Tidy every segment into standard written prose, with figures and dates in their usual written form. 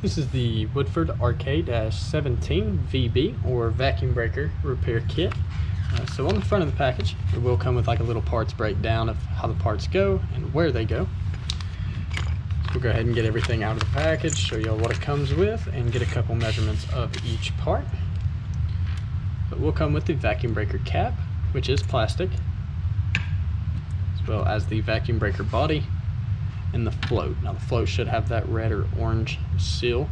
This is the Woodford RK-17VB or vacuum breaker repair kit. So on the front of the package, it will come with like a little parts breakdown of how the parts go and where they go. So we'll go ahead and get everything out of the package, show you all what it comes with, and get a couple measurements of each part. But we'll come with the vacuum breaker cap, which is plastic, as well as the vacuum breaker body and the float. Now the float should have that red or orange seal.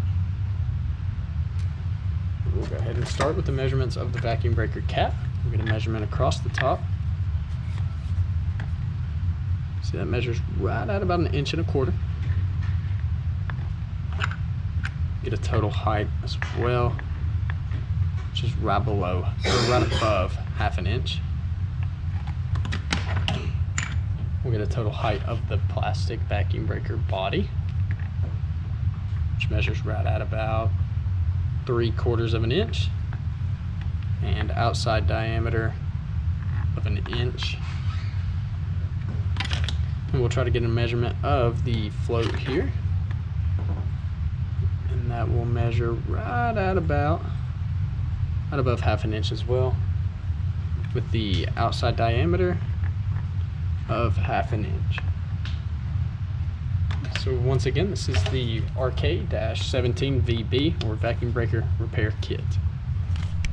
We'll go ahead and start with the measurements of the vacuum breaker cap. We'll get a measurement across the top. See, that measures right at about 1.25 inches. Get a total height as well, which is right below, or right above 1/2 inch. We'll get a total height of the plastic vacuum breaker body, which measures right at about 3/4 inch, and outside diameter of 1 inch. And we'll try to get a measurement of the float here, and that will measure right at about above 1/2 inch as well, with the outside diameter of 1/2 inch. So once again, this is the RK-17VB or vacuum breaker repair kit.